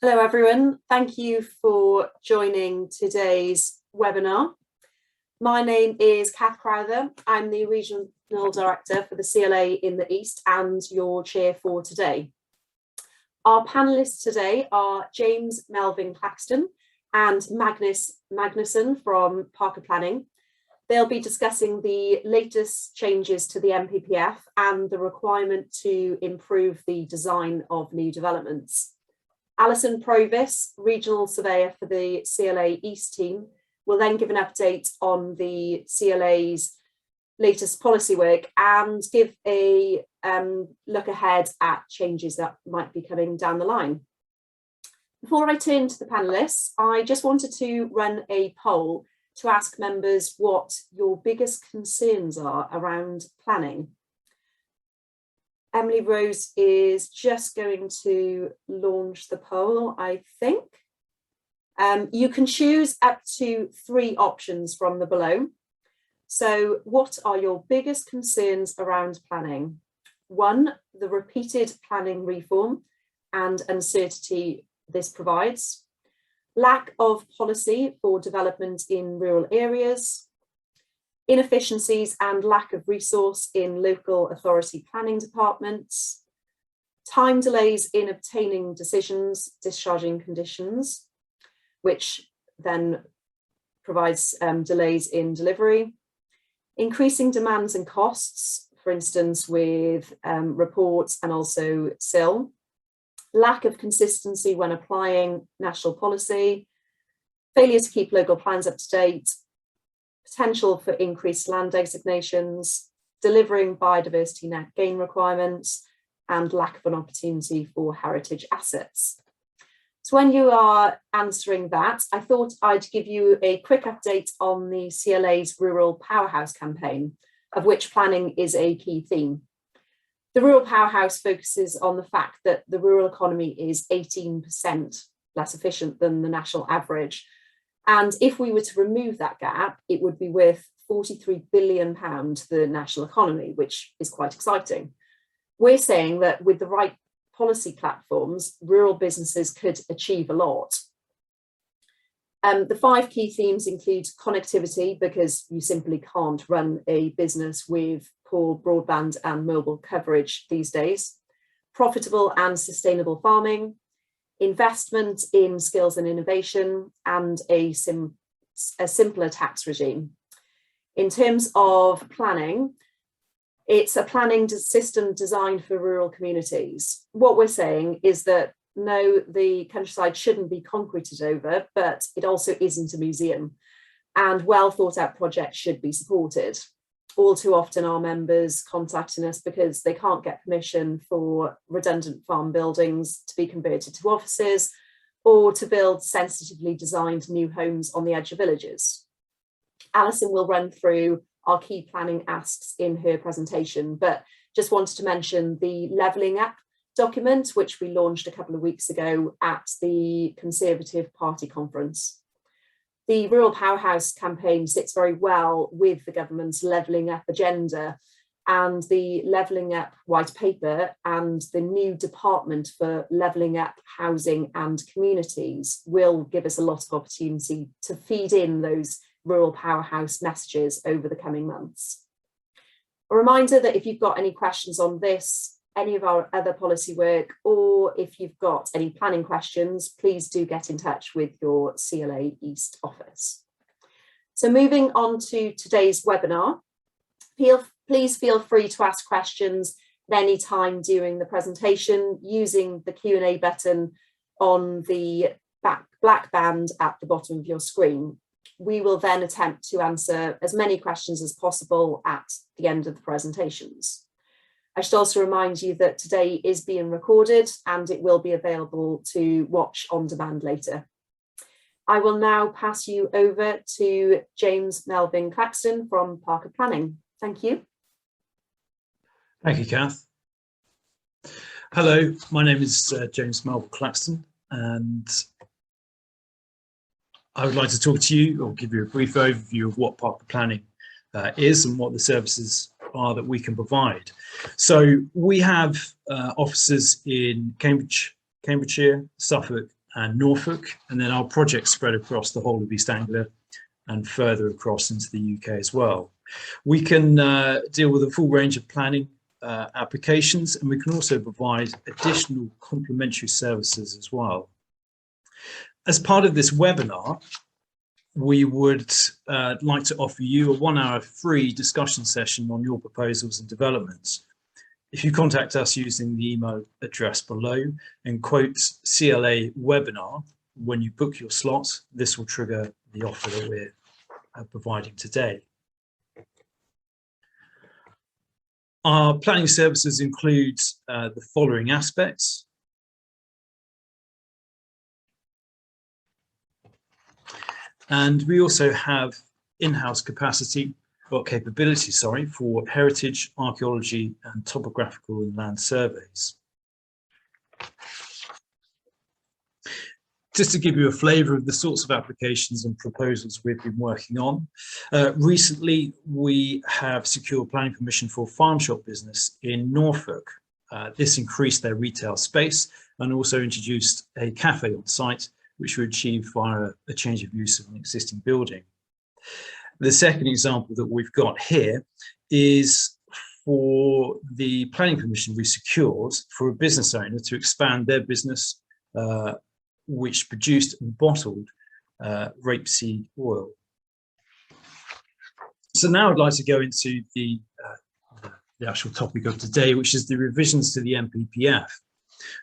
Hello everyone, thank you for joining today's webinar. My name is Kath Crowther. I'm the Regional Director for the CLA in the East and your chair for today. Our panellists today are James Melvin Claxton and Magnus Magnusson from Parker Planning. They'll be discussing the latest changes to the NPPF and the requirement to improve the design of new developments. Alison Provis, Regional Surveyor for the CLA East team, will then give an update on the CLA's latest policy work and give a look ahead at changes that might be coming down the line. Before I turn to the panellists, I just wanted to run a poll to ask members what your biggest concerns are around planning. Emily Rose is just going to launch the poll, I think. You can choose up to 3 options from the below. So what are your biggest concerns around planning? 1, the repeated planning reform and uncertainty this provides. Lack of policy for development in rural areas. Inefficiencies and lack of resource in local authority planning departments, time delays in obtaining decisions, discharging conditions, which then provides delays in delivery, increasing demands and costs, for instance, with reports and also CIL, lack of consistency when applying national policy, failure to keep local plans up to date, potential for increased land designations, delivering biodiversity net gain requirements, and lack of an opportunity for heritage assets. So when you are answering that, I thought I'd give you a quick update on the CLA's Rural Powerhouse campaign, of which planning is a key theme. The Rural Powerhouse focuses on the fact that the rural economy is 18% less efficient than the national average. And if we were to remove that gap, it would be worth £43 billion to the national economy, which is quite exciting. We're saying that with the right policy platforms, rural businesses could achieve a lot. The 5 key themes include connectivity, because you simply can't run a business with poor broadband and mobile coverage these days. Profitable and sustainable farming. Investment in skills and innovation, and a simpler tax regime. In terms of planning, it's a planning system designed for rural communities. What we're saying is that no, the countryside shouldn't be concreted over, but it also isn't a museum, and well thought out projects should be supported. All too often our members contacting us because they can't get permission for redundant farm buildings to be converted to offices or to build sensitively designed new homes on the edge of villages. Alison will run through our key planning asks in her presentation, but just wanted to mention the Levelling Up document, which we launched a couple of weeks ago at the Conservative Party conference. The Rural Powerhouse campaign sits very well with the government's Levelling Up agenda, and the Levelling Up white paper and the new department for Levelling Up housing and communities will give us a lot of opportunity to feed in those Rural Powerhouse messages over the coming months. A reminder that if you've got any questions on this, any of our other policy work, or if you've got any planning questions, please do get in touch with your CLA East office. So moving on to today's webinar, please feel free to ask questions at any time during the presentation using the Q&A button on the black band at the bottom of your screen. We will then attempt to answer as many questions as possible at the end of the presentations. I should also remind you that today is being recorded and it will be available to watch on demand later. I will now pass you over to James Melvin Claxton from Parker Planning. Thank you. Thank you, Kath. Hello, my name is James Melvin Claxton, and I would like to talk to you or give you a brief overview of what Parker Planning is and what the services are that we can provide. So we have offices in Cambridgeshire, Suffolk and Norfolk, and then our projects spread across the whole of East Anglia and further across into the UK as well. We can deal with a full range of planning applications, and we can also provide additional complementary services as well. As part of this webinar, we would like to offer you a 1-hour free discussion session on your proposals and developments. If you contact us using the email address below and quote CLA webinar when you book your slot, this will trigger the offer that we're providing today. Our planning services include the following aspects. And we also have in-house capacity or capability, sorry, for heritage, archaeology, and topographical and land surveys. Just to give you a flavour of the sorts of applications and proposals we've been working on, recently we have secured planning permission for a farm shop business in Norfolk. This increased their retail space and also introduced a cafe on site, which we achieved via a change of use of an existing building. The second example that we've got here is for the planning permission we secured for a business owner to expand their business, which produced and bottled rapeseed oil. So now I'd like to go into the actual topic of today, which is the revisions to the NPPF.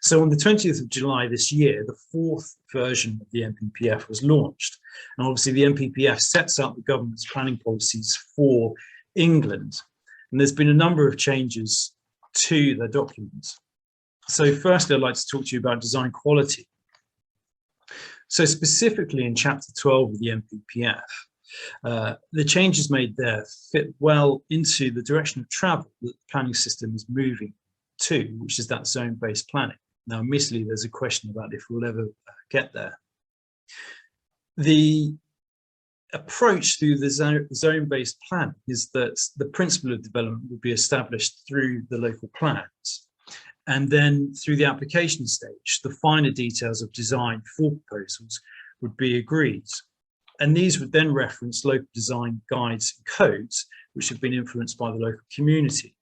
So on the 20th of July this year, the 4th version of the NPPF was launched. And obviously the NPPF sets out the government's planning policies for England. And there's been a number of changes to the document. So firstly, I'd like to talk to you about design quality. So specifically in chapter 12 of the NPPF, the changes made there fit well into the direction of travel that the planning system is moving to, which is that zone-based planning. Now, admittedly, there's a question about if we'll ever get there. The approach through the zone-based planning is that the principle of development will be established through the local plans. And then through the application stage, the finer details of design for proposals would be agreed. And these would then reference local design guides and codes, which have been influenced by the local community.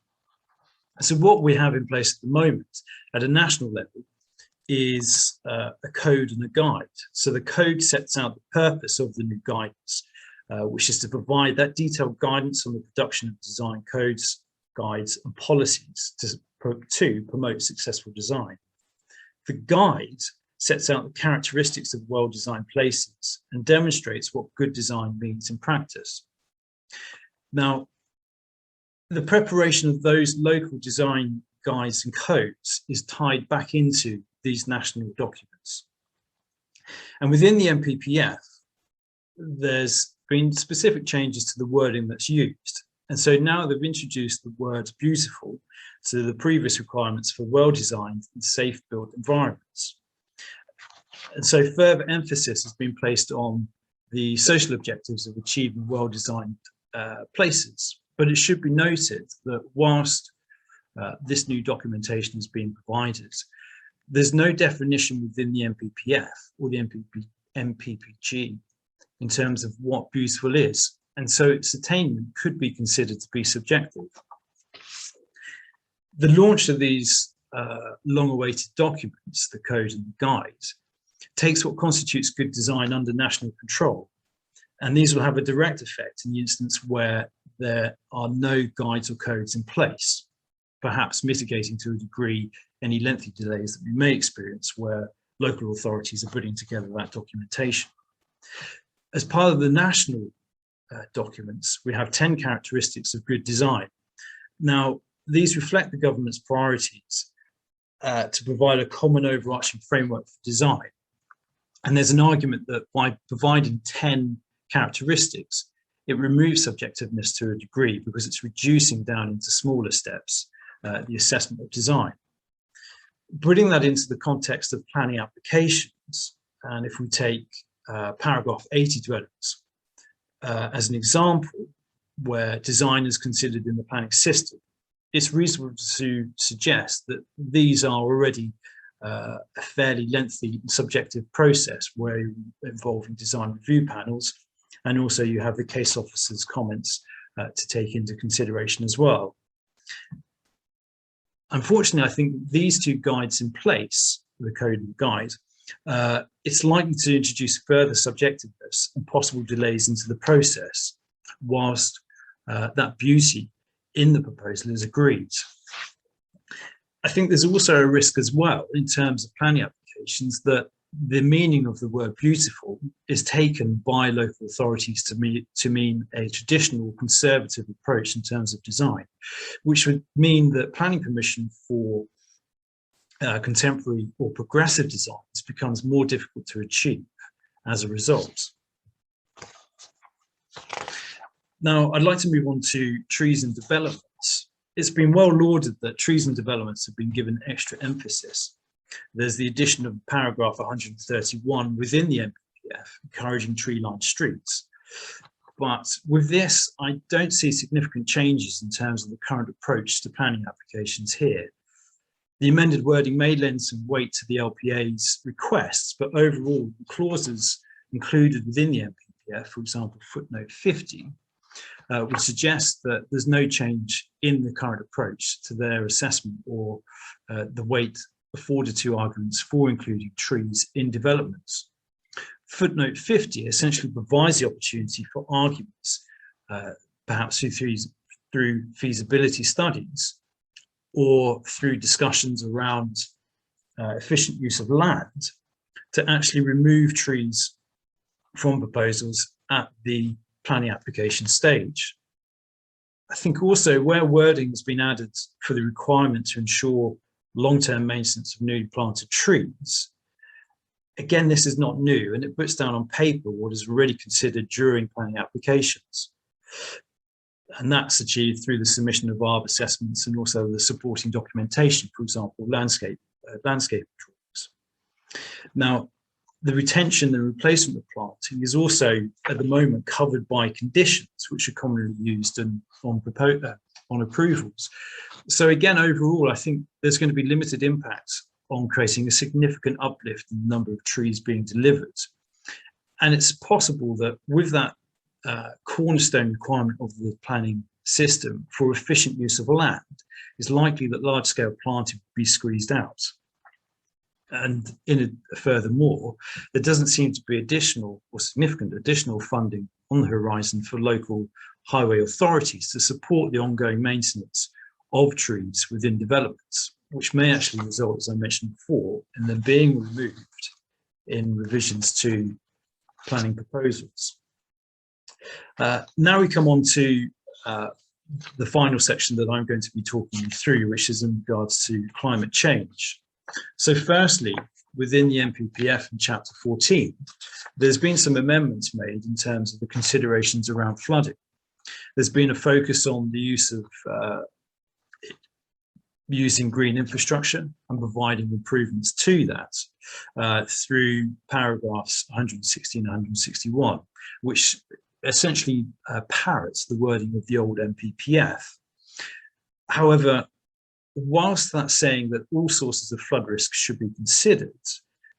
So what we have in place at the moment at a national level is a code and a guide. So the code sets out the purpose of the new guidance, which is to provide that detailed guidance on the production of design codes, guides and policies to promote successful design. The guide sets out the characteristics of well-designed places and demonstrates what good design means in practice. Now, the preparation of those local design guides and codes is tied back into these national documents. And within the NPPF, there's been specific changes to the wording that's used. And so now they've introduced the word beautiful to the previous requirements for well-designed and safe built environments. And so further emphasis has been placed on the social objectives of achieving well-designed places. But it should be noted that whilst this new documentation is being provided, there's no definition within the NPPF or the NPPG in terms of what beautiful is. And so its attainment could be considered to be subjective. The launch of these long-awaited documents, the code and the guide, takes what constitutes good design under national control. And these will have a direct effect in the instance where there are no guides or codes in place, perhaps mitigating to a degree any lengthy delays that we may experience where local authorities are putting together that documentation. As part of the national documents, we have 10 characteristics of good design. Now, these reflect the government's priorities to provide a common overarching framework for design. And there's an argument that by providing 10 characteristics, it removes subjectiveness to a degree because it's reducing down into smaller steps the assessment of design. Putting that into the context of planning applications, and if we take paragraph 80 dwellings as an example where design is considered in the planning system, it's reasonable to suggest that these are already a fairly lengthy subjective process where you're involving design review panels, and also you have the case officer's comments to take into consideration as well. Unfortunately, I think these two guides in place, the code and guide, it's likely to introduce further subjectiveness and possible delays into the process, whilst that beauty in the proposal is agreed. I think there's also a risk as well in terms of planning applications that the meaning of the word beautiful is taken by local authorities to mean a traditional conservative approach in terms of design, which would mean that planning permission for contemporary or progressive designs becomes more difficult to achieve as a result. Now, I'd like to move on to trees and developments. It's been well lauded that trees and developments have been given extra emphasis. There's the addition of paragraph 131 within the NPPF, encouraging tree-lined streets. But with this, I don't see significant changes in terms of the current approach to planning applications here. The amended wording may lend some weight to the LPA's requests, but overall, the clauses included within the NPPF, for example, footnote 50, would suggest that there's no change in the current approach to their assessment or the weight afforded to arguments for including trees in developments. Footnote 50 essentially provides the opportunity for arguments, perhaps through feasibility studies or through discussions around efficient use of land, to actually remove trees from proposals at the planning application stage. I think also where wording has been added for the requirement to ensure long-term maintenance of newly planted trees, again, this is not new, and it puts down on paper what is already considered during planning applications. And that's achieved through the submission of ARB assessments and also the supporting documentation, for example, landscape drawings. Now, the retention and replacement of planting is also at the moment covered by conditions which are commonly used on approvals. So again, overall, I think there's going to be limited impact on creating a significant uplift in the number of trees being delivered. And it's possible that with that cornerstone requirement of the planning system for efficient use of land, it's likely that large-scale planting will be squeezed out. And furthermore, there doesn't seem to be additional or significant additional funding on the horizon for local highway authorities to support the ongoing maintenance of trees within developments, which may actually result, as I mentioned before, in them being removed in revisions to planning proposals. Now we come on to the final section that I'm going to be talking you through, which is in regards to climate change. So firstly, within the NPPF in Chapter 14, there's been some amendments made in terms of the considerations around flooding. There's been a focus on the use of using green infrastructure and providing improvements to that through paragraphs 160 and 161, which essentially parrots the wording of the old NPPF. However, whilst that's saying that all sources of flood risk should be considered,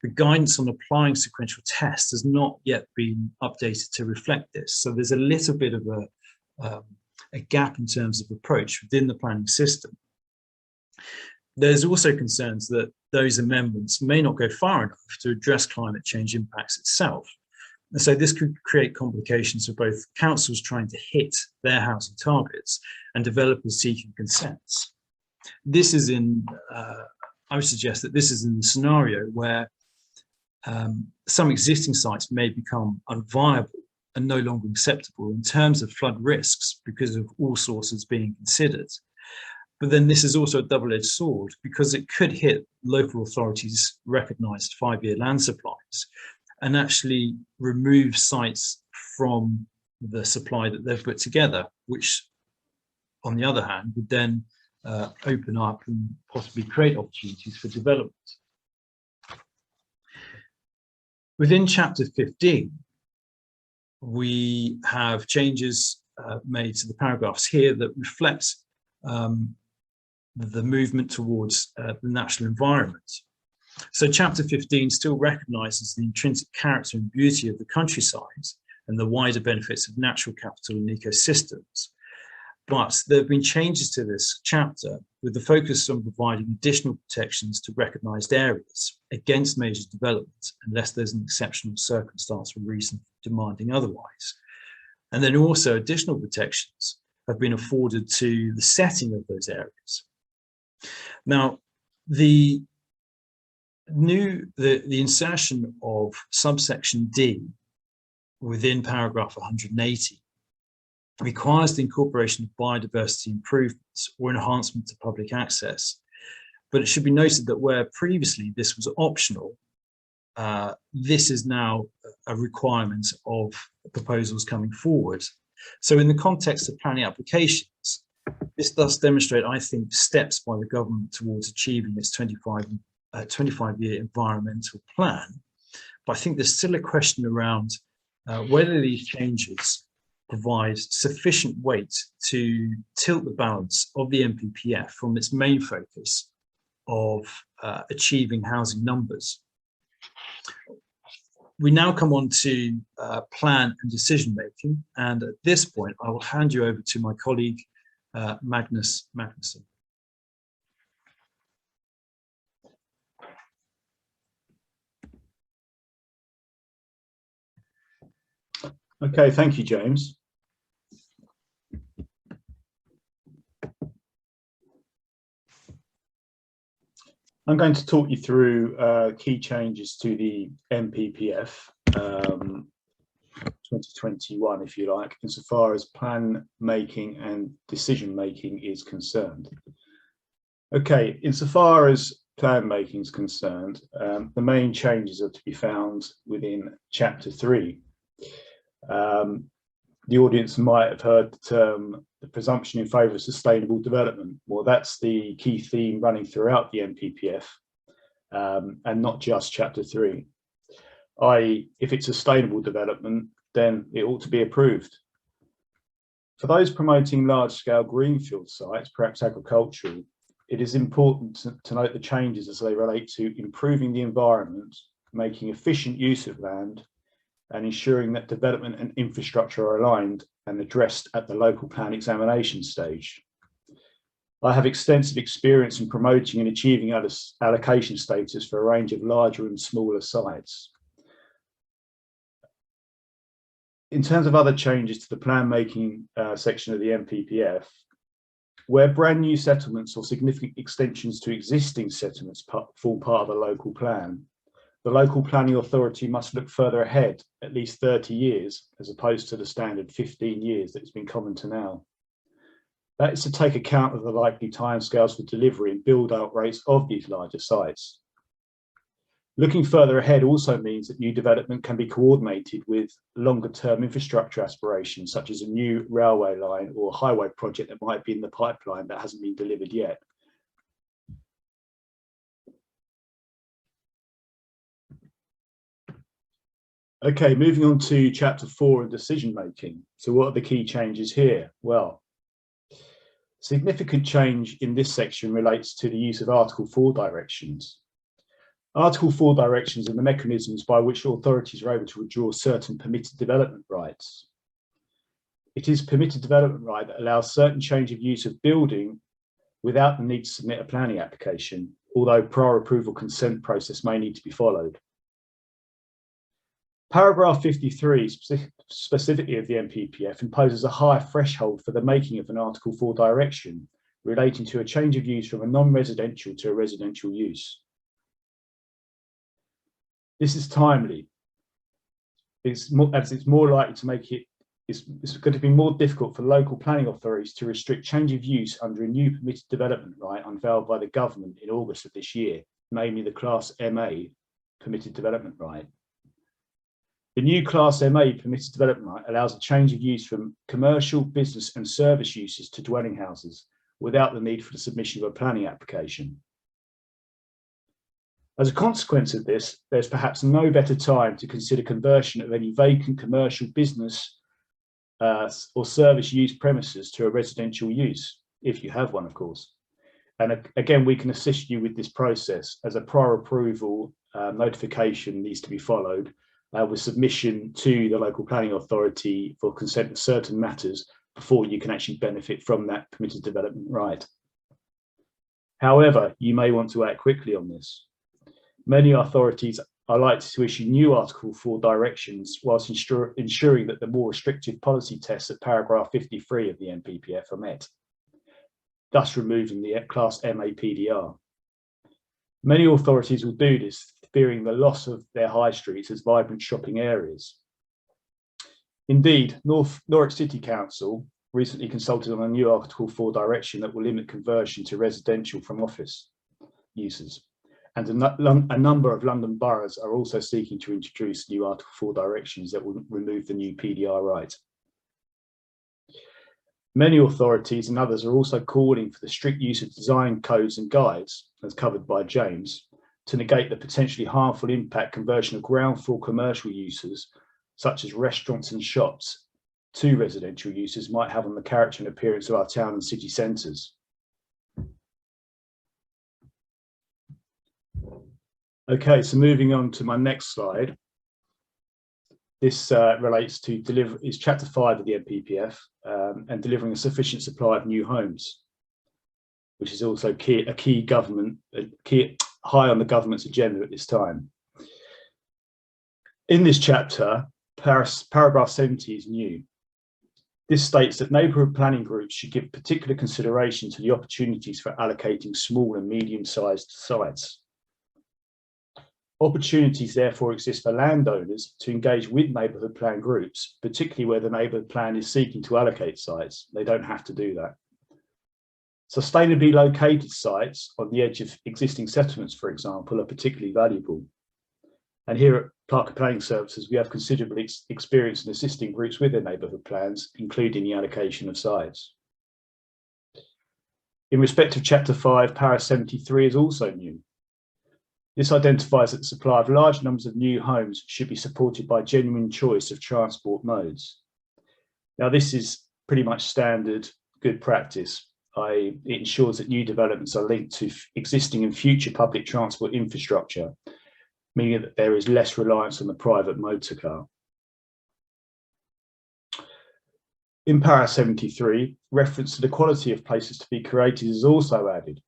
the guidance on applying sequential tests has not yet been updated to reflect this. So there's a little bit of a gap in terms of approach within the planning system. There's also concerns that those amendments may not go far enough to address climate change impacts itself. And so this could create complications for both councils trying to hit their housing targets and developers seeking consents. This is I would suggest that this is in the scenario where some existing sites may become unviable and no longer acceptable in terms of flood risks because of all sources being considered. But then this is also a double-edged sword because it could hit local authorities' recognised 5-year land supplies and actually remove sites from the supply that they've put together, which on the other hand would then open up and possibly create opportunities for development. Within Chapter 15, we have changes made to the paragraphs here that reflect the movement towards the natural environment. So Chapter 15 still recognises the intrinsic character and beauty of the countryside and the wider benefits of natural capital and ecosystems. But there have been changes to this chapter with the focus on providing additional protections to recognised areas against major development unless there's an exceptional circumstance or reason demanding otherwise. And then also additional protections have been afforded to the setting of those areas. Now, the insertion of subsection D within paragraph 180 requires the incorporation of biodiversity improvements or enhancement to public access. But it should be noted that where previously this was optional, this is now a requirement of proposals coming forward. So in the context of planning applications, this does demonstrate, I think, steps by the government towards achieving its 25-year environmental plan. But I think there's still a question around whether these changes provide sufficient weight to tilt the balance of the NPPF from its main focus of achieving housing numbers. We now come on to plan and decision making, and at this point I will hand you over to my colleague Magnus Magnusson. Okay, thank you, James. I'm going to talk you through key changes to the NPPF 2021, if you like, insofar as plan making and decision making is concerned. Okay, insofar as plan making is concerned, the main changes are to be found within Chapter 3. The audience might have heard the term the presumption in favour of sustainable development. Well, that's the key theme running throughout the NPPF, and not just Chapter 3. i.e., if it's sustainable development, then it ought to be approved. For those promoting large-scale greenfield sites, perhaps agricultural, it is important to note the changes as they relate to improving the environment, making efficient use of land, and ensuring that development and infrastructure are aligned and addressed at the local plan examination stage. I have extensive experience in promoting and achieving allocation status for a range of larger and smaller sites. In terms of other changes to the plan making section of the NPPF, where brand new settlements or significant extensions to existing settlements form part of a local plan, the local planning authority must look further ahead, at least 30 years, as opposed to the standard 15 years that has been common to now. That is to take account of the likely timescales for delivery and build-out rates of these larger sites. Looking further ahead also means that new development can be coordinated with longer-term infrastructure aspirations, such as a new railway line or highway project that might be in the pipeline that hasn't been delivered yet. Okay, moving on to Chapter 4 and decision making. So what are the key changes here? Well, significant change in this section relates to the use of Article 4 directions. Article 4 directions are the mechanisms by which authorities are able to withdraw certain permitted development rights. It is permitted development right that allows certain change of use of building without the need to submit a planning application, although prior approval consent process may need to be followed. Paragraph 53, specifically of the NPPF, imposes a higher threshold for the making of an Article 4 direction relating to a change of use from a non-residential to a residential use. This is timely. It's more likely to make it, it's going to be more difficult for local planning authorities to restrict change of use under a new permitted development right unveiled by the government in August of this year, namely the Class MA permitted development right. The new Class MA permitted development right allows a change of use from commercial, business and service uses to dwelling houses without the need for the submission of a planning application. As a consequence of this, there's perhaps no better time to consider conversion of any vacant commercial, business or service use premises to a residential use, if you have one, of course. And again, we can assist you with this process, as a prior approval notification needs to be followed with submission to the local planning authority for consent to certain matters before you can actually benefit from that permitted development right. However, you may want to act quickly on this. Many authorities are likely to issue new Article 4 directions whilst ensuring that the more restrictive policy tests at paragraph 53 of the NPPF are met, thus removing the Class MA PDR. Many authorities will do this, fearing the loss of their high streets as vibrant shopping areas. Indeed, Norwich City Council recently consulted on a new Article 4 direction that will limit conversion to residential from office uses. And a number of London boroughs are also seeking to introduce new Article 4 directions that will remove the new PDR right. Many authorities and others are also calling for the strict use of design codes and guides, as covered by James, to negate the potentially harmful impact conversion of ground floor commercial uses, such as restaurants and shops, to residential uses might have on the character and appearance of our town and city centres. Okay, so moving on to my next slide. This relates to is Chapter 5 of the NPPF and delivering a sufficient supply of new homes, which is also high on the government's agenda at this time. In this chapter, paragraph 70 is new. This states that neighbourhood planning groups should give particular consideration to the opportunities for allocating small and medium-sized sites. Opportunities therefore exist for landowners to engage with neighbourhood plan groups, particularly where the neighbourhood plan is seeking to allocate sites. They don't have to do that. Sustainably located sites on the edge of existing settlements, for example, are particularly valuable. And here at Parker Planning Services, we have considerable experience in assisting groups with their neighbourhood plans, including the allocation of sites. In respect of Chapter 5, Para 73 is also new. This identifies that the supply of large numbers of new homes should be supported by genuine choice of transport modes. Now, this is pretty much standard good practice. It ensures that new developments are linked to existing and future public transport infrastructure, meaning that there is less reliance on the private motor car. In Para 73, reference to the quality of places to be created is also added,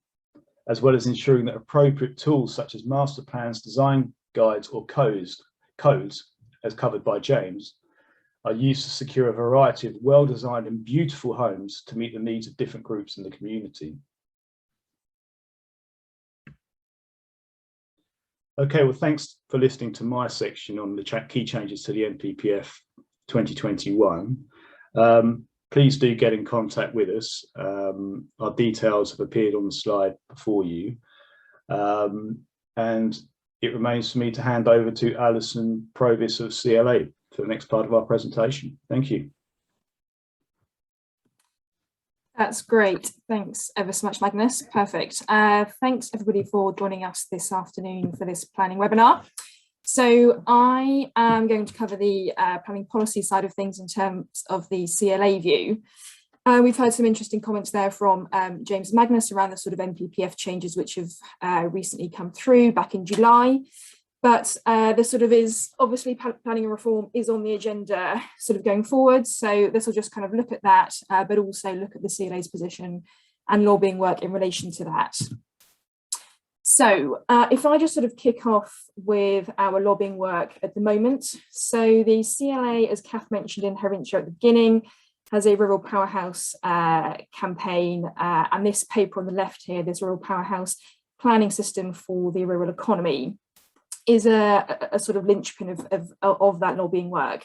as well as ensuring that appropriate tools such as master plans, design guides or codes, as covered by James, are used to secure a variety of well-designed and beautiful homes to meet the needs of different groups in the community. Okay, well, thanks for listening to my section on the key changes to the NPPF 2021. Please do get in contact with us. Our details have appeared on the slide before you. And it remains for me to hand over to Alison Provis of CLA for the next part of our presentation. Thank you. That's great. Thanks ever so much, Magnus. Perfect. Thanks everybody for joining us this afternoon for this planning webinar. So I am going to cover the planning policy side of things in terms of the CLA view. We've heard some interesting comments there from James and Magnus around the sort of NPPF changes which have recently come through back in July. But there sort of is, obviously planning and reform is on the agenda sort of going forward. So this will just kind of look at that, but also look at the CLA's position and lobbying work in relation to that. So if I just sort of kick off with our lobbying work at the moment. So the CLA, as Kath mentioned in her intro at the beginning, has a Rural Powerhouse campaign. And this paper on the left here, this Rural Powerhouse planning system for the rural economy, is a sort of linchpin of that lobbying work.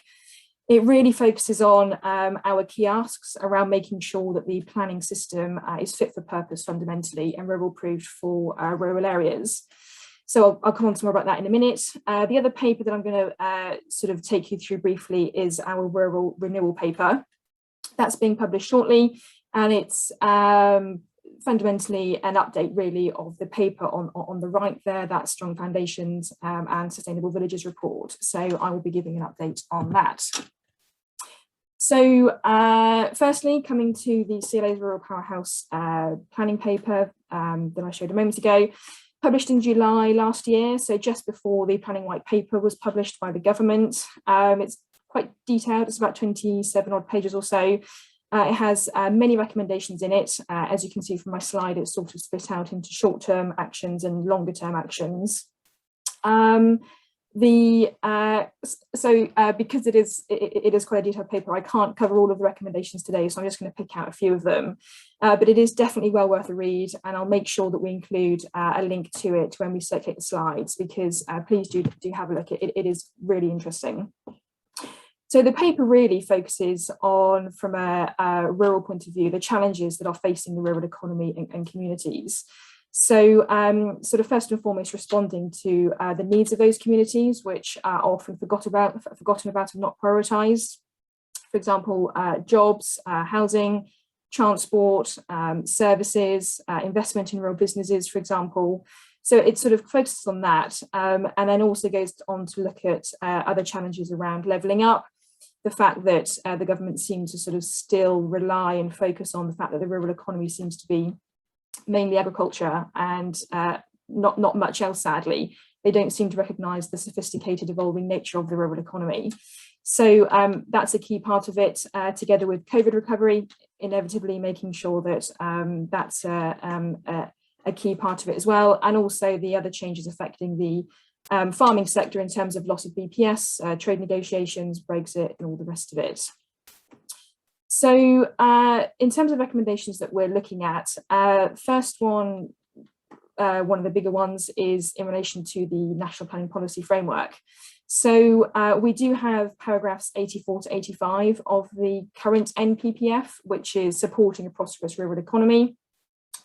It really focuses on our key asks around making sure that the planning system is fit for purpose fundamentally and rural proof for rural areas. So I'll come on to more about that in a minute. The other paper that I'm going to sort of take you through briefly is our rural renewal paper. That's being published shortly, and it's fundamentally an update really of the paper on the right there, that Strong Foundations and Sustainable Villages report. So I will be giving an update on that. So firstly, coming to the CLA's Rural Powerhouse planning paper that I showed a moment ago, published in July last year, so just before the planning white paper was published by the government. It's quite detailed, it's about 27 odd pages or so. It has many recommendations in it. As you can see from my slide, it's sort of split out into short-term actions and longer-term actions. Because it is quite a detailed paper, I can't cover all of the recommendations today, so I'm just going to pick out a few of them. But it is definitely well worth a read, and I'll make sure that we include a link to it when we circulate the slides, because please do have a look. It is really interesting. So the paper really focuses on, from a rural point of view, the challenges that are facing the rural economy and communities. So sort of first and foremost, responding to the needs of those communities, which are often forgotten about and not prioritised. For example, jobs, housing, transport, services, investment in rural businesses, for example. So it sort of focuses on that, and then also goes on to look at other challenges around levelling up. The fact that the government seems to sort of still rely and focus on the fact that the rural economy seems to be mainly agriculture and not much else, sadly. They don't seem to recognise the sophisticated evolving nature of the rural economy. So that's a key part of it, together with COVID recovery, inevitably making sure that that's a key part of it as well, and also the other changes affecting the farming sector in terms of loss of BPS, trade negotiations, Brexit, and all the rest of it. So in terms of recommendations that we're looking at, first one of the bigger ones is in relation to the National Planning Policy Framework. So we do have paragraphs 84 to 85 of the current NPPF, which is supporting a prosperous rural economy,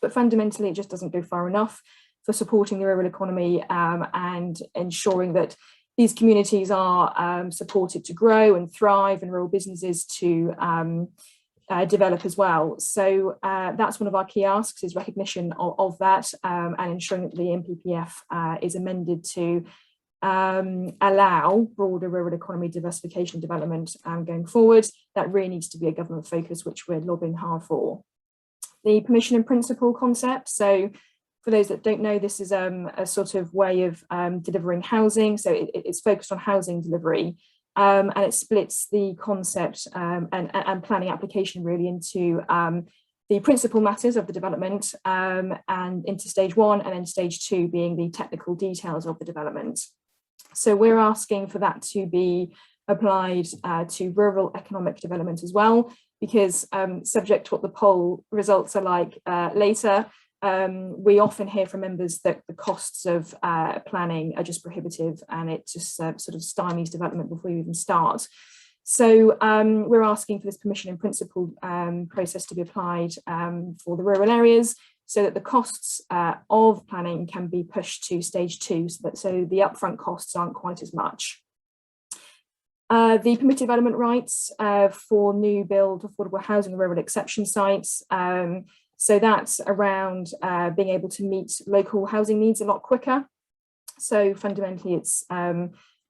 but fundamentally it just doesn't go far enough for supporting the rural economy and ensuring that these communities are supported to grow and thrive, and rural businesses to develop as well. So that's one of our key asks, is recognition of that, and ensuring that the NPPF is amended to allow broader rural economy diversification development going forward. That really needs to be a government focus, which we're lobbying hard for. The permission in principle concept. So for those that don't know, this is a sort of way of delivering housing. So it's focused on housing delivery, and it splits the concept and planning application really into the principal matters of the development and into stage 1, and then stage 2 being the technical details of the development. So we're asking for that to be applied to rural economic development as well, because subject to what the poll results are like later, we often hear from members that the costs of planning are just prohibitive, and it just sort of stymies development before you even start. So we're asking for this permission in principle process to be applied for the rural areas, so that the costs of planning can be pushed to stage 2, so the upfront costs aren't quite as much. The permitted development rights for new build affordable housing and rural exception sites. So that's around being able to meet local housing needs a lot quicker. So fundamentally, it's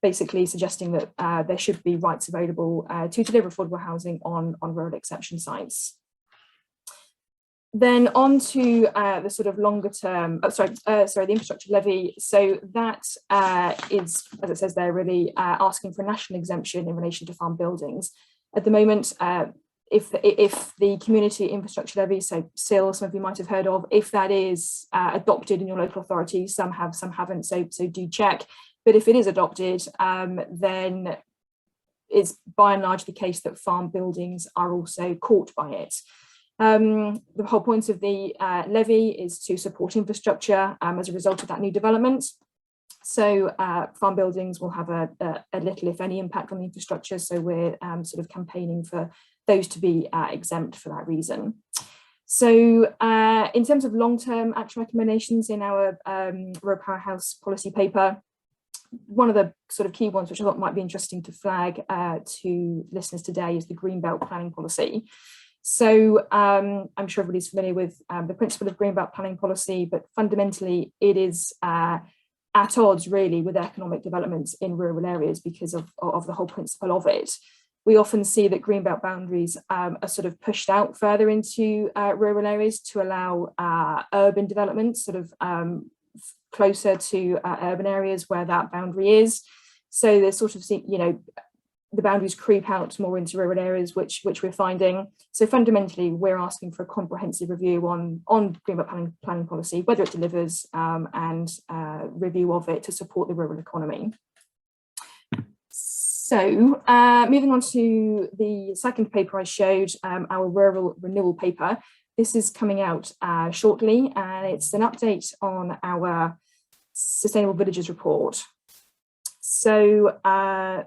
basically suggesting that there should be rights available to deliver affordable housing on rural exception sites. Then on to the sort of longer term, the infrastructure levy. So that is, as it says there, really asking for a national exemption in relation to farm buildings. At the moment, if the community infrastructure levy, so CIL, some of you might have heard of, if that is adopted in your local authority, some have, some haven't, so do check. But if it is adopted, then it's by and large the case that farm buildings are also caught by it. The whole point of the levy is to support infrastructure as a result of that new development. So farm buildings will have a little, if any, impact on the infrastructure. So we're sort of campaigning for those to be exempt for that reason. So in terms of long-term action recommendations in our Rural Powerhouse policy paper, one of the sort of key ones which I thought might be interesting to flag to listeners today is the Greenbelt planning policy. So I'm sure everybody's familiar with the principle of Greenbelt planning policy, but fundamentally it is at odds really with economic developments in rural areas because of the whole principle of it. we often see that greenbelt boundaries are sort of pushed out further into rural areas to allow urban development sort of closer to urban areas where that boundary is. So there's sort of, you know, the boundaries creep out more into rural areas, which we're finding. So fundamentally, we're asking for a comprehensive review on greenbelt planning policy, whether it delivers, and review of it to support the rural economy. So moving on to the second paper I showed, our rural renewal paper. This is coming out shortly, and it's an update on our Sustainable Villages report. So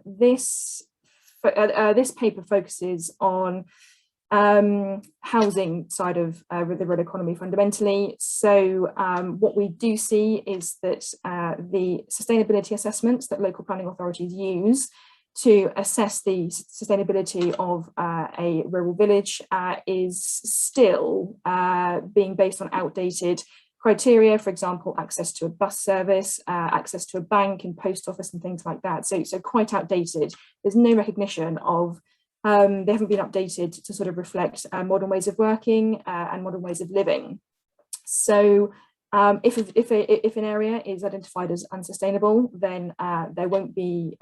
this paper focuses on housing side of the rural economy fundamentally. So what we do see is that the sustainability assessments that local planning authorities use to assess the sustainability of a rural village is still being based on outdated criteria, for example, access to a bus service, access to a bank and post office and things like that. So quite outdated. There's no recognition of, they haven't been updated to sort of reflect modern ways of working and modern ways of living. So if an area is identified as unsustainable, then there won't be,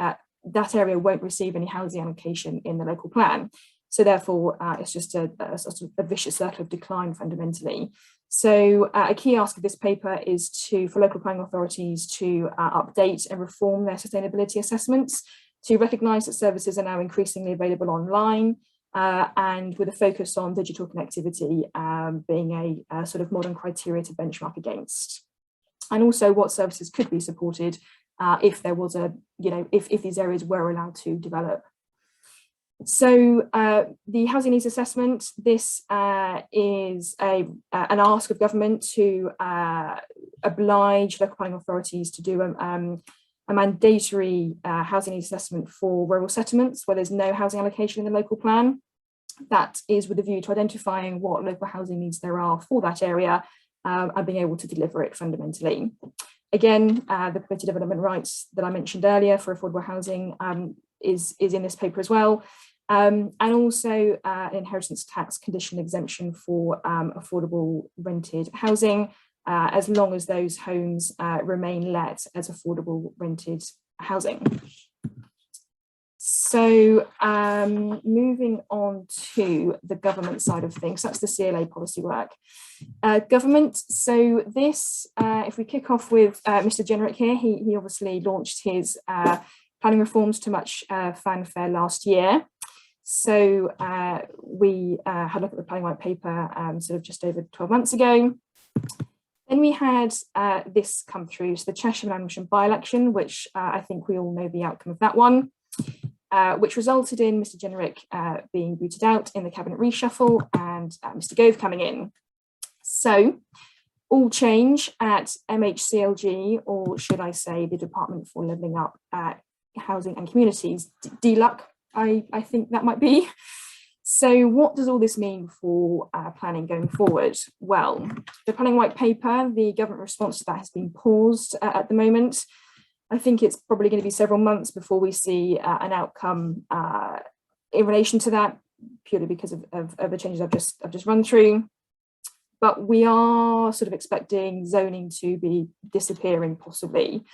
that area won't receive any housing allocation in the local plan. So therefore, it's just a sort of a vicious circle of decline fundamentally. So a key ask of this paper is for local planning authorities to update and reform their sustainability assessments, to recognise that services are now increasingly available online, and with a focus on digital connectivity being a sort of modern criteria to benchmark against. And also what services could be supported if there was a, you know, if these areas were allowed to develop. So the housing needs assessment, this is an ask of government to oblige local planning authorities to do a mandatory housing needs assessment for rural settlements where there's no housing allocation in the local plan. That is with a view to identifying what local housing needs there are for that area and being able to deliver it fundamentally. Again, the permitted development rights that I mentioned earlier for affordable housing is in this paper as well. And also an inheritance tax condition exemption for affordable rented housing, as long as those homes remain let as affordable rented housing. So moving on to the government side of things, that's the CLA policy work. Government, so this, if we kick off with Mr. Jenrick here, he obviously launched his planning reforms to much fanfare last year. So we had a look at the planning white paper sort of just over 12 months ago. Then we had this come through, so the Cheshire Languisham by-election, which I think we all know the outcome of that one, which resulted in Mr. Jenrick being booted out in the cabinet reshuffle and Mr. Gove coming in. So all change at MHCLG, or should I say the Department for Levelling Up Housing and Communities, DLUC, I think that might be. So what does all this mean for planning going forward? Well, the planning white paper, the government response to that has been paused at the moment. I think it's probably going to be several months before we see an outcome in relation to that, purely because of the changes I've just run through. But we are sort of expecting zoning to be disappearing possibly.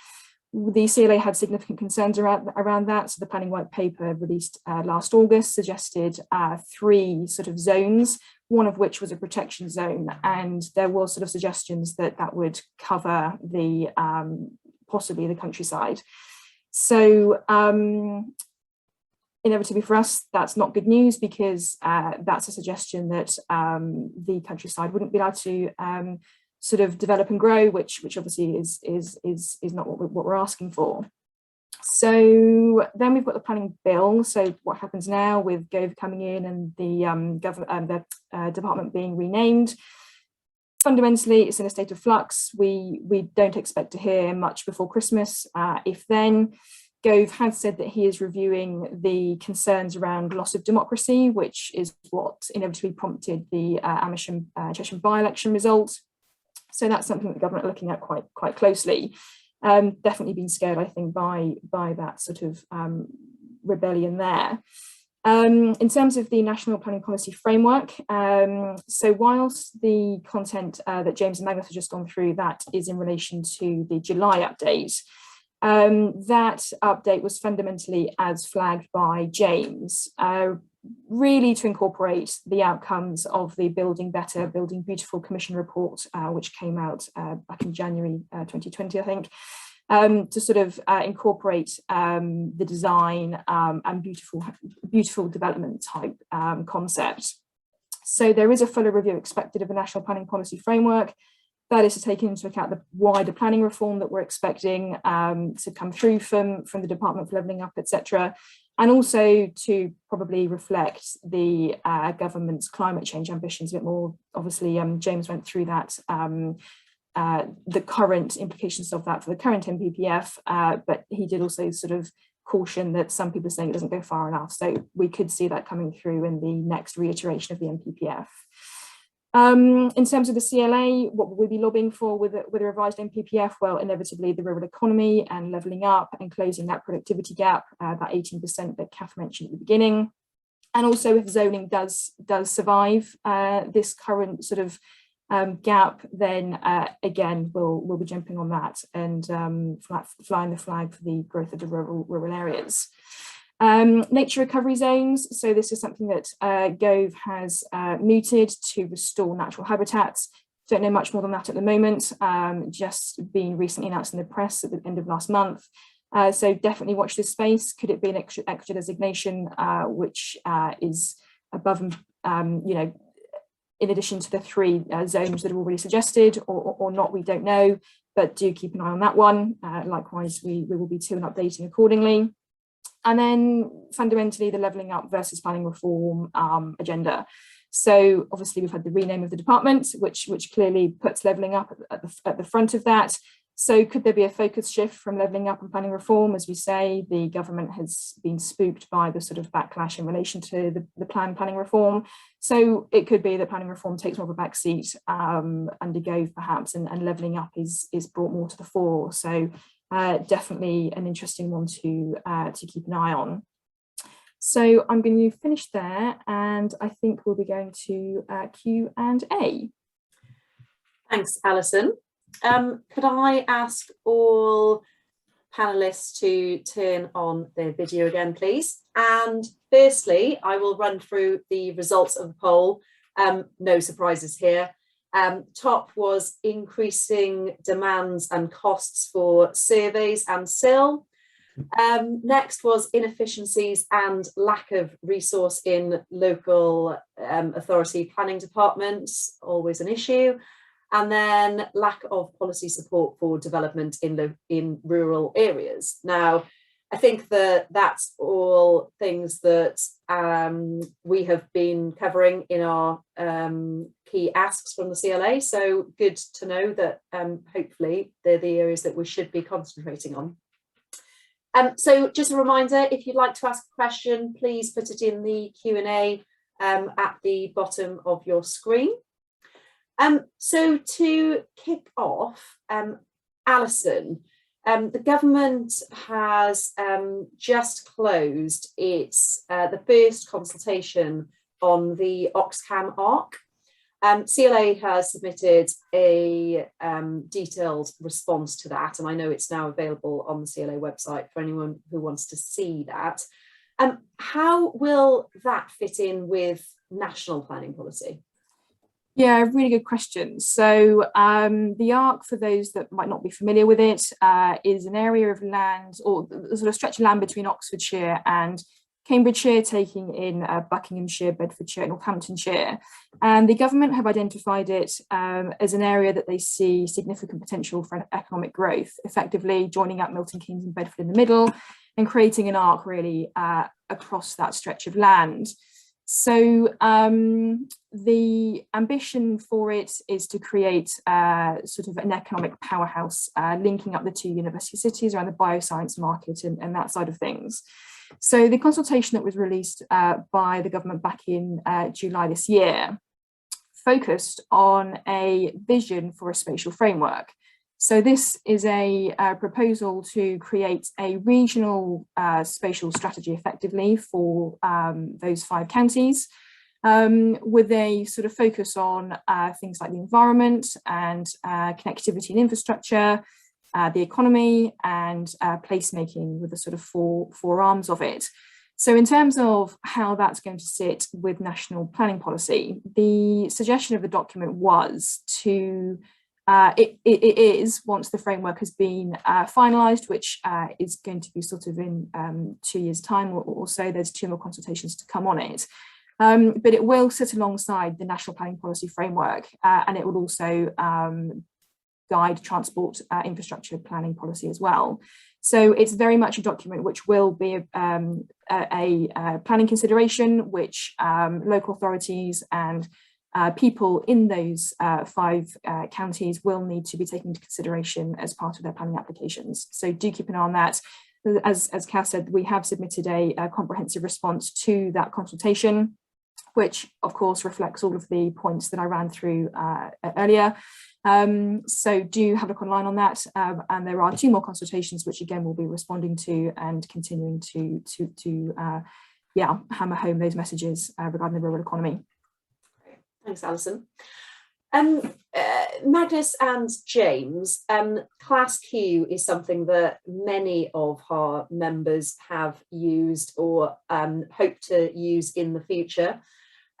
The CLA had significant concerns around that. So the planning white paper released last August suggested 3 sort of zones, one of which was a protection zone. And there were sort of suggestions that that would cover the possibly the countryside. So inevitably for us, that's not good news, because that's a suggestion that the countryside wouldn't be allowed to sort of develop and grow, which obviously is not what we're asking for. So then we've got the planning bill. So what happens now with Gove coming in and the department being renamed? Fundamentally, it's in a state of flux. We don't expect to hear much before Christmas, if then. Gove has said that he is reviewing the concerns around loss of democracy, which is what inevitably prompted the Amersham Cheshire by-election result. So that's something that the government are looking at quite closely. Definitely been scared, I think, by that sort of rebellion there. In terms of the National Planning Policy Framework, so whilst the content that James and Magnus have just gone through, that is in relation to the July update, that update was fundamentally as flagged by James, really to incorporate the outcomes of the Building Better, Building Beautiful Commission report, which came out back in January 2020, I think, to sort of incorporate the design and beautiful development type concept. So there is a fuller review expected of the National Planning Policy Framework. That is to take into account the wider planning reform that we're expecting to come through from the Department for Levelling Up, etc. And also to probably reflect the government's climate change ambitions a bit more. Obviously, James went through that, the current implications of that for the current NPPF, but he did also sort of caution that some people are saying it doesn't go far enough. So we could see that coming through in the next reiteration of the NPPF. In terms of the CLA, what will we be lobbying for with a revised NPPF? Well, inevitably the rural economy and levelling up and closing that productivity gap, that 18% that Kath mentioned at the beginning. And also if zoning does survive this current sort of gap, then again, we'll be jumping on that and flying the flag for the growth of the rural areas. Nature recovery zones. So this is something that Gove has mooted to restore natural habitats. Don't know much more than that at the moment, just been recently announced in the press at the end of last month. So definitely watch this space. Could it be an extra designation, which is above and, you know, in addition to the 3 zones that are already suggested, or not, we don't know, but do keep an eye on that one. Likewise, we will be to and updating accordingly. And then fundamentally the levelling up versus planning reform agenda. So obviously we've had the rename of the department, which clearly puts levelling up at the front of that. So could there be a focus shift from levelling up and planning reform? As we say, the government has been spooked by the sort of backlash in relation to the planning reform. So it could be that planning reform takes more of a backseat under Gove perhaps, and levelling up is brought more to the fore. So definitely an interesting one to keep an eye on. So I'm going to finish there, and I think we'll be going to Q&A. Thanks, Alison. Could I ask all panelists to turn on their video again, please? And firstly, I will run through the results of the poll. No surprises here. Top was increasing demands and costs for surveys and CIL. Next was inefficiencies and lack of resource in local authority planning departments, always an issue. And then lack of policy support for development in rural areas. Now, I think that that's all things that we have been covering in our key asks from the CLA. So good to know that hopefully they're the areas that we should be concentrating on. So just a reminder, if you'd like to ask a question, please put it in the Q&A at the bottom of your screen. So to kick off, Alison, the government has just closed its the first consultation on the Oxcam Arc. CLA has submitted a detailed response to that, and I know it's now available on the CLA website for anyone who wants to see that. How will that fit in with national planning policy? Yeah, really good question. So the Arc, for those that might not be familiar with it, is an area of land, or sort of stretch of land between Oxfordshire and Cambridgeshire, taking in Buckinghamshire, Bedfordshire, and Northamptonshire. And the government have identified it as an area that they see significant potential for economic growth, effectively joining up Milton Keynes and Bedford in the middle and creating an arc really across that stretch of land. So the ambition for it is to create sort of an economic powerhouse, linking up the 2 university cities around the bioscience market and that side of things. So the consultation that was released by the government back in July this year focused on a vision for a spatial framework. So this is a proposal to create a regional spatial strategy effectively for those 5 counties, with a sort of focus on things like the environment and connectivity and infrastructure, the economy, and placemaking, with the sort of four arms of it. So in terms of how that's going to sit with national planning policy, the suggestion of the document was to, it is, once the framework has been finalised, which is going to be sort of in 2 years' time or so, there's 2 more consultations to come on it. But it will sit alongside the national planning policy framework, and it will also guide transport infrastructure planning policy as well. So it's very much a document which will be a planning consideration, which local authorities and people in those 5 counties will need to be taken into consideration as part of their planning applications. So do keep an eye on that. As Kath said, we have submitted a comprehensive response to that consultation, which of course reflects all of the points that I ran through earlier. So do have a look online on that, and there are 2 more consultations which again we'll be responding to and continuing to hammer home those messages regarding the rural economy. Thanks, Alison. Magnus and James, Class Q is something that many of our members have used or hope to use in the future.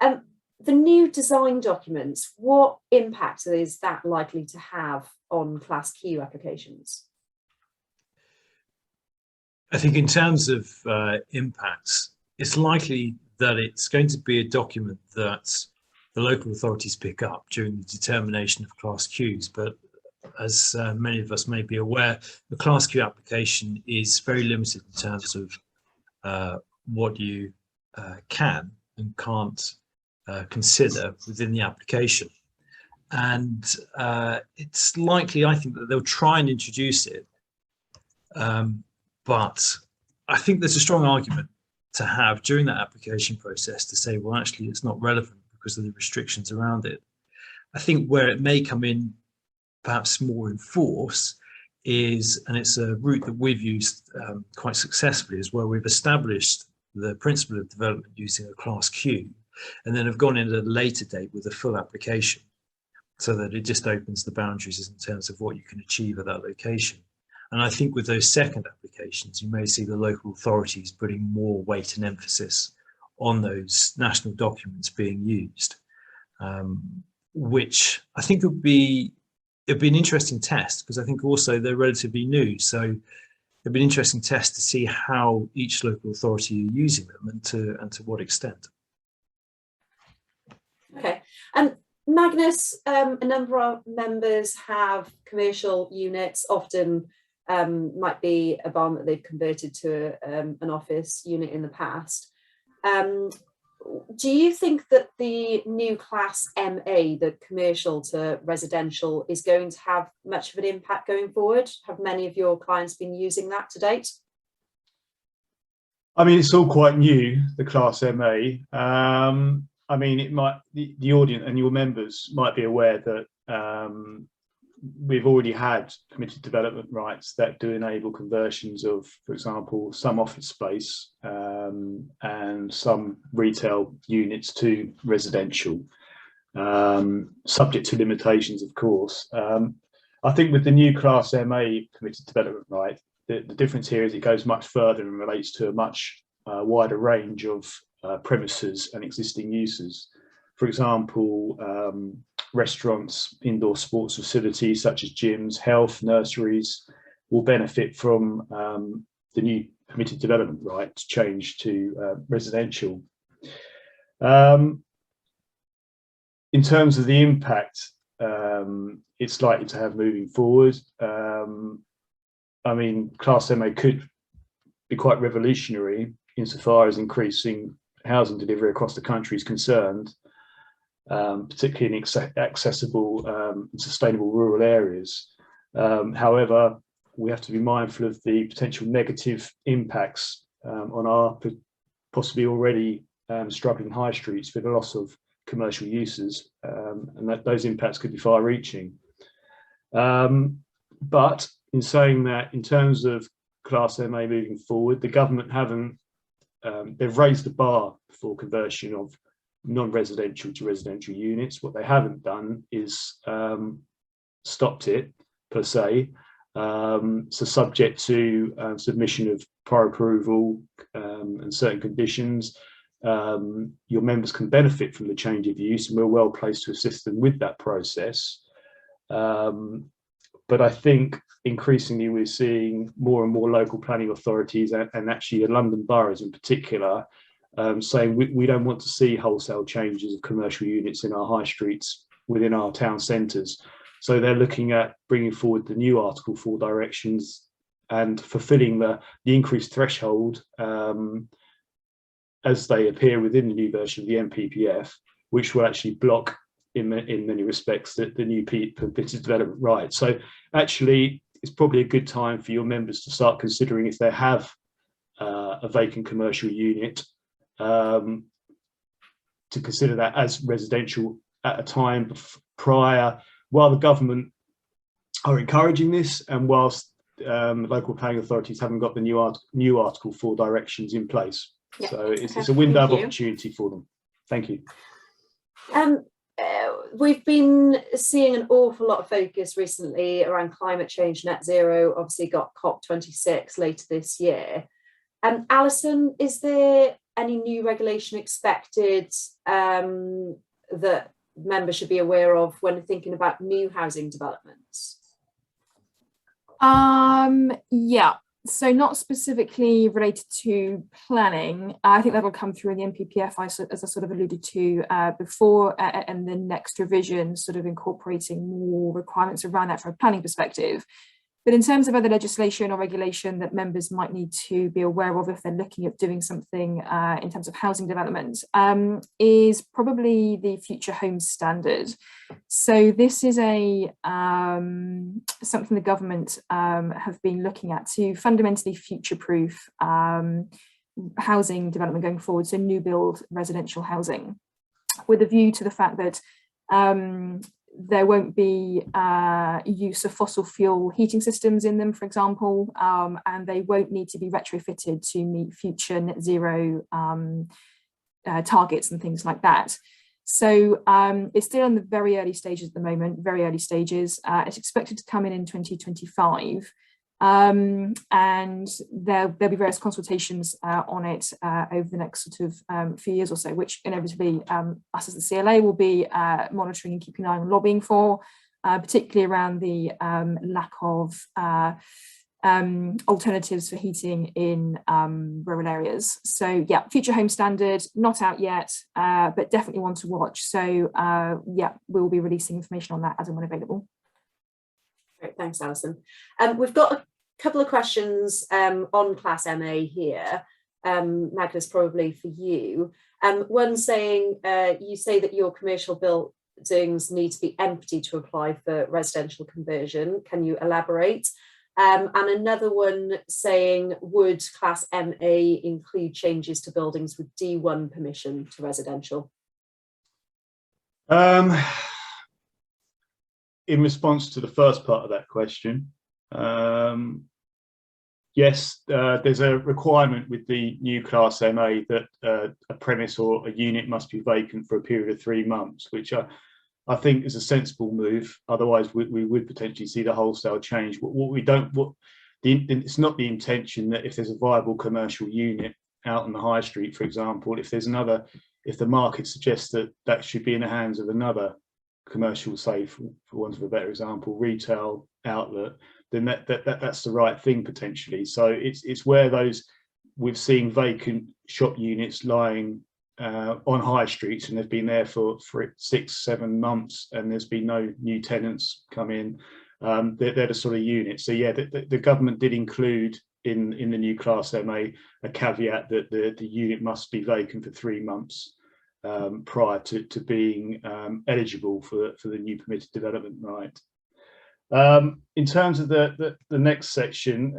The new design documents, what impact is that likely to have on Class Q applications? I think in terms of impacts, it's likely that it's going to be a document that the local authorities pick up during the determination of Class Qs. But as many of us may be aware, the Class Q application is very limited in terms of what you can and can't consider within the application. And it's likely, I think, that they'll try and introduce it. But I think there's a strong argument to have during that application process to say, well, actually, it's not relevant because of the restrictions around it. I think where it may come in perhaps more in force is, and it's a route that we've used quite successfully, is where we've established the principle of development using a Class Q, and then have gone in at a later date with a full application, so that it just opens the boundaries in terms of what you can achieve at that location. And I think with those second applications, you may see the local authorities putting more weight and emphasis on those national documents being used, which I think it'd be an interesting test, because I think also they're relatively new. So it'd be an interesting test to see how each local authority are using them and to what extent. Okay, and Magnus, a number of members have commercial units, often might be a barn that they've converted to an office unit in the past. Do you think that the new Class MA, the commercial to residential, is going to have much of an impact going forward? Have many of your clients been using that to date? I mean, it's all quite new, the Class MA. I mean, it might, the audience and your members might be aware that we've already had permitted development rights that do enable conversions of, for example, some office space and some retail units to residential, subject to limitations, of course. I think with the new Class MA permitted development right, the difference here is it goes much further and relates to a much wider range of premises and existing uses. For example, restaurants, indoor sports facilities such as gyms, health, nurseries will benefit from the new permitted development right to change to residential. In terms of the impact it's likely to have moving forward, I mean, Class MA could be quite revolutionary insofar as increasing housing delivery across the country is concerned, particularly in accessible and sustainable rural areas. However, we have to be mindful of the potential negative impacts on our possibly already struggling high streets with the loss of commercial uses, and that those impacts could be far-reaching. But in saying that, in terms of Class MA moving forward, the government haven't, they've raised the bar for conversion of non-residential to residential units. What they haven't done is stopped it per se. So subject to submission of prior approval and certain conditions, your members can benefit from the change of use, and we're well placed to assist them with that process. But I think increasingly we're seeing more and more local planning authorities and actually the London boroughs in particular saying we don't want to see wholesale changes of commercial units in our high streets within our town centres. So they're looking at bringing forward the new Article 4 directions and fulfilling the increased threshold as they appear within the new version of the NPPF, which will actually block in many respects the new permitted development right. So actually, it's probably a good time for your members to start considering if they have a vacant commercial unit, to consider that as residential at a time prior, while the government are encouraging this and whilst local planning authorities haven't got the new Article 4 directions in place. Yeah. So it's a window of opportunity for them. Thank you. We've been seeing an awful lot of focus recently around climate change, net zero, obviously got COP26 later this year. Alison, is there any new regulation expected that members should be aware of when thinking about new housing developments? Yeah, so not specifically related to planning. I think that'll come through in the NPPF, as I sort of alluded to before, and the next revision sort of incorporating more requirements around that from a planning perspective. But in terms of other legislation or regulation that members might need to be aware of if they're looking at doing something in terms of housing development, is probably the Future Homes Standard. So this is a something the government have been looking at to fundamentally future-proof housing development going forward, so new build residential housing, with a view to the fact that there won't be use of fossil fuel heating systems in them, for example, and they won't need to be retrofitted to meet future net zero targets and things like that. So it's still in the very early stages at the moment, very early stages. It's expected to come in 2025. And there'll be various consultations on it over the next sort of few years or so, which inevitably us as the CLA will be monitoring and keeping an eye on lobbying for, particularly around the lack of alternatives for heating in rural areas. So yeah, Future Home Standard, not out yet, but definitely one to watch. So yeah, we'll be releasing information on that as and when available. Great, thanks, Alison. We've got a couple of questions on Class MA here. Magnus, probably for you. One saying, you say that your commercial buildings need to be empty to apply for residential conversion. Can you elaborate? And another one saying, would Class MA include changes to buildings with D1 permission to residential? In response to the first part of that question, yes, there's a requirement with the new Class MA that a premise or a unit must be vacant for a period of 3 months, which I think is a sensible move. Otherwise, we would potentially see the wholesale change. It's not the intention that if there's a viable commercial unit out on the high street, for example, if the market suggests that that should be in the hands of another commercial, say for want of a better example, retail outlet, then that's the right thing potentially. So it's where we've seen vacant shop units lying on high streets and they've been there for 6-7 months and there's been no new tenants come in. They're the sort of units. So yeah, the government did include in the new Class MA a caveat that the unit must be vacant for 3 months prior to being eligible for the new permitted development right. In terms of the next section,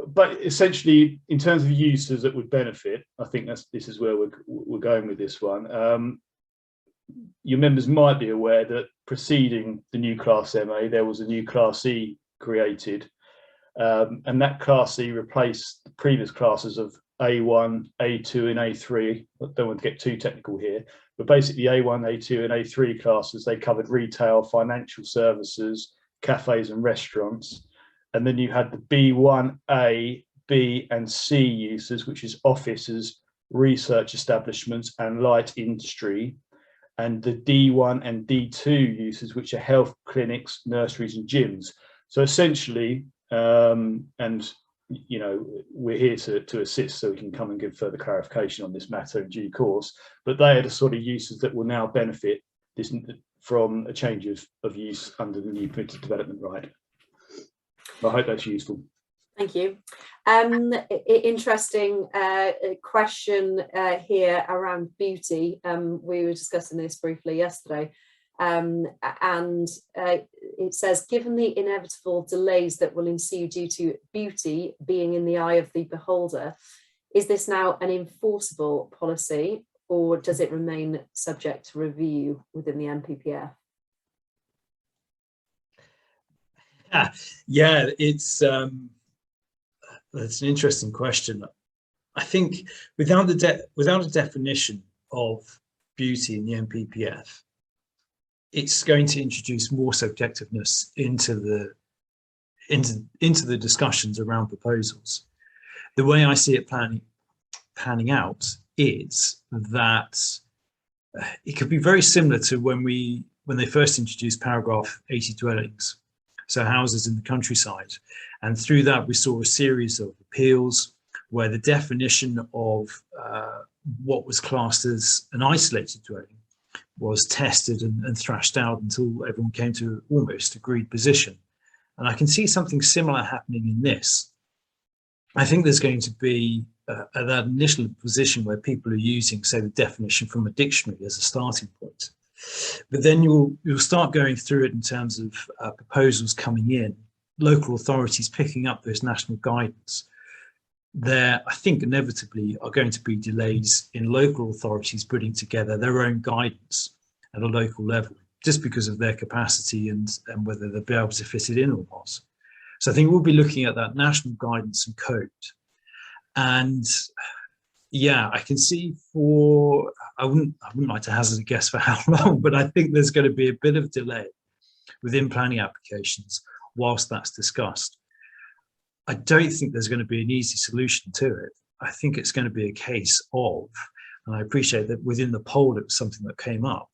but essentially in terms of users that would benefit, I think this is where we're going with this one. your members might be aware that preceding the new Class MA, there was a new Class E created, and that Class E replaced the previous classes of A1, A2 and A3. I don't want to get too technical here, but basically A1, A2 and A3 classes, they covered retail, financial services, cafes and restaurants. And then you had the B1A, B and C uses, which is offices, research establishments and light industry. And the D1 and D2 uses, which are health clinics, nurseries and gyms. So essentially, and you know, we're here to assist, so we can come and give further clarification on this matter in due course, but they are the sort of uses that will now benefit this from a change of use under the new permitted development right. I hope that's useful. Thank you. Interesting question here around beauty. We were discussing this briefly yesterday, and it says, given the inevitable delays that will ensue due to beauty being in the eye of the beholder, is this now an enforceable policy, or does it remain subject to review within the NPPF? Yeah, that's an interesting question. I think without a definition of beauty in the NPPF, it's going to introduce more subjectiveness into the discussions around proposals. The way I see it panning out is that it could be very similar to when they first introduced paragraph 80 dwellings, so houses in the countryside. And through that, we saw a series of appeals where the definition of what was classed as an isolated dwelling was tested and thrashed out until everyone came to almost agreed position. And I can see something similar happening in this. I think there's going to be at that initial position where people are using, say, the definition from a dictionary as a starting point. But then you'll start going through it in terms of proposals coming in, local authorities picking up those national guidance. There, I think, inevitably are going to be delays in local authorities putting together their own guidance at a local level, just because of their capacity and whether they'll be able to fit it in or not. So I think we'll be looking at that national guidance and code. And yeah, I can see I wouldn't like to hazard a guess for how long, but I think there's going to be a bit of delay within planning applications whilst that's discussed. I don't think there's going to be an easy solution to it. I think it's going to be a case of, and I appreciate that within the poll it was something that came up,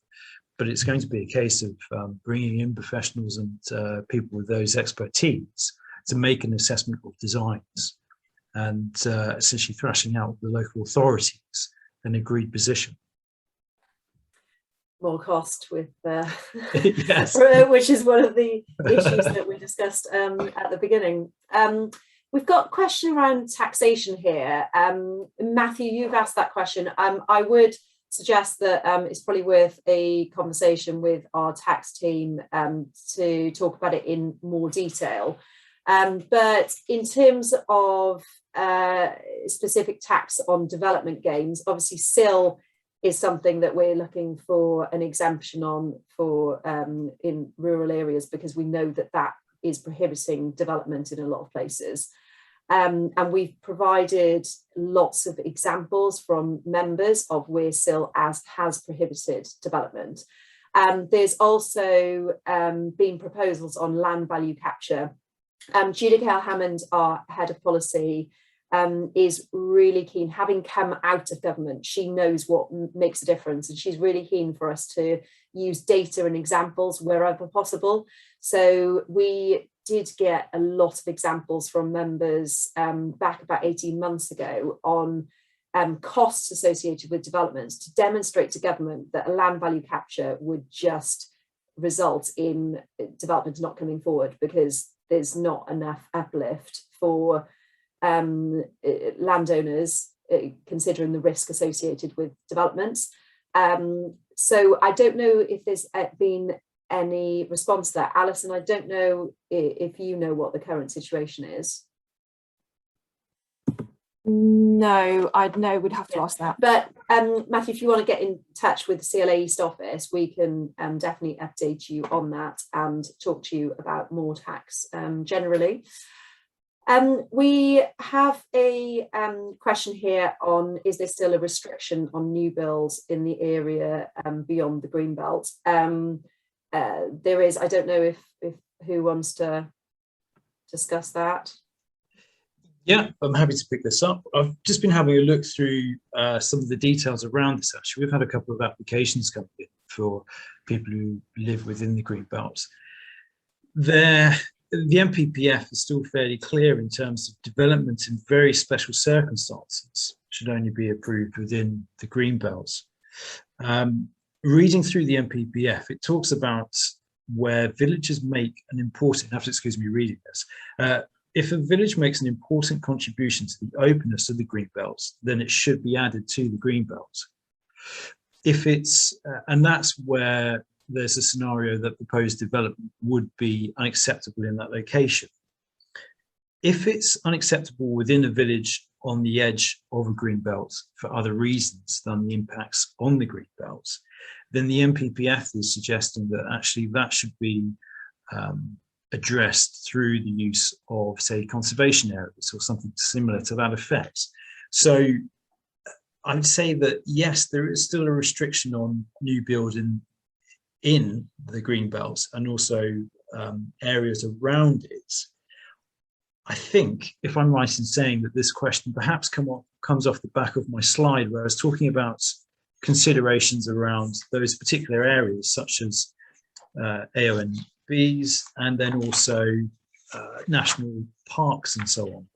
but it's going to be a case of bringing in professionals and people with those expertise to make an assessment of designs and essentially thrashing out with the local authorities an agreed position. More cost with yes. which is one of the issues that we discussed at the beginning. We've got a question around taxation here. Matthew, you've asked that question. I would suggest that it's probably worth a conversation with our tax team to talk about it in more detail. But in terms of specific tax on development gains, obviously CIL is something that we're looking for an exemption on for in rural areas, because we know that that is prohibiting development in a lot of places. And we've provided lots of examples from members of where CIL has prohibited development. There's also been proposals on land value capture. Judy Cale-Hammond, our head of policy, is really keen, having come out of government, she knows what makes a difference, and she's really keen for us to use data and examples wherever possible. So we did get a lot of examples from members back about 18 months ago on costs associated with developments to demonstrate to government that a land value capture would just result in development not coming forward because there's not enough uplift for landowners considering the risk associated with developments. So I don't know if there's been any response to that. Alison, I don't know if you know what the current situation is. No, I'd know, we'd have to ask that. But Matthew, if you want to get in touch with the CLA East office, we can definitely update you on that and talk to you about more tax generally. We have a question here on, is there still a restriction on new builds in the area beyond the Greenbelt? There is, I don't know if who wants to discuss that. Yeah, I'm happy to pick this up. I've just been having a look through some of the details around this. Actually, we've had a couple of applications come in for people who live within the Greenbelt. The NPPF is still fairly clear in terms of development in very special circumstances should only be approved within the Greenbelt. Reading through the NPPF, it talks about where villages make an important, you have to excuse me reading this, if a village makes an important contribution to the openness of the Greenbelt, then it should be added to the Greenbelt. If it's, and that's where there's a scenario that proposed development would be unacceptable in that location. If it's unacceptable within a village on the edge of a Greenbelt for other reasons than the impacts on the Greenbelt, then the NPPF is suggesting that actually that should be addressed through the use of, say, conservation areas or something similar to that effect. So I would say that, yes, there is still a restriction on new building in the Greenbelt and also areas around it. I think, if I'm right in saying that this question perhaps comes off the back of my slide where I was talking about considerations around those particular areas such as AONBs and then also national parks and so on.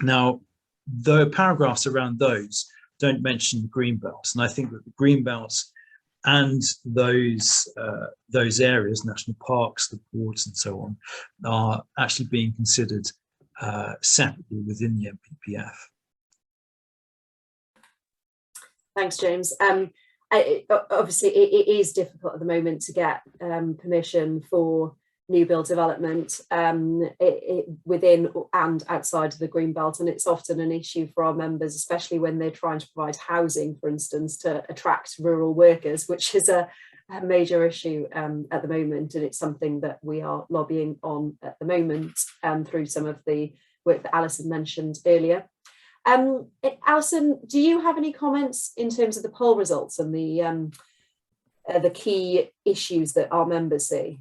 Now, the paragraphs around those don't mention the Greenbelt, and I think that the Greenbelt and those areas, national parks, the ports and so on, are actually being considered separately within the NPPF. Thanks, James. Obviously, it is difficult at the moment to get permission for new build development within and outside of the Greenbelt, and it's often an issue for our members, especially when they're trying to provide housing, for instance, to attract rural workers, which is a major issue at the moment, and it's something that we are lobbying on at the moment through some of the work that Alison mentioned earlier. Alison, do you have any comments in terms of the poll results and the key issues that our members see?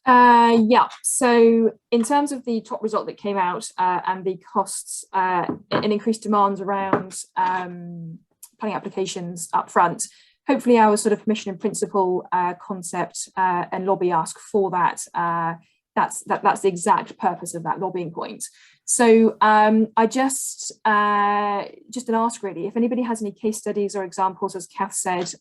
Yeah, so in terms of the top result that came out and the costs and increased demands around planning applications up front, hopefully our sort of permission in principle concept and lobby ask for that, that's the exact purpose of that lobbying point. So I just an ask really, if anybody has any case studies or examples, as Kath said,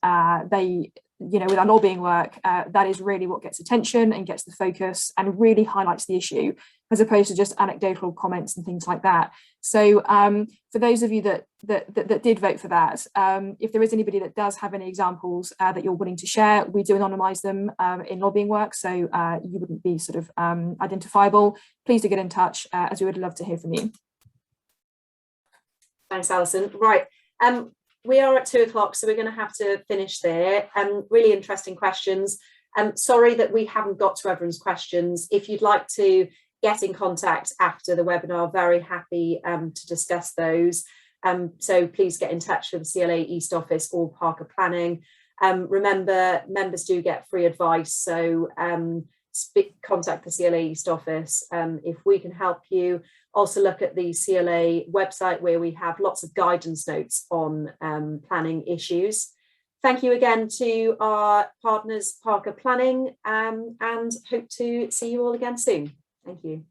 with our lobbying work, that is really what gets attention and gets the focus and really highlights the issue, as opposed to just anecdotal comments and things like that. So for those of you that did vote for that, if there is anybody that does have any examples that you're willing to share, we do anonymise them in lobbying work, so you wouldn't be sort of identifiable. Please do get in touch, as we would love to hear from you. Thanks, Alison. Right. We are at 2 o'clock, so we're going to have to finish there. Really interesting questions. Sorry that we haven't got to everyone's questions. If you'd like to get in contact after the webinar, very happy to discuss those. So please get in touch with the CLA East office or Parker Planning. Remember, members do get free advice, so contact the CLA East office if we can help you. Also look at the CLA website where we have lots of guidance notes on planning issues. Thank you again to our partners, Parker Planning, and hope to see you all again soon. Thank you.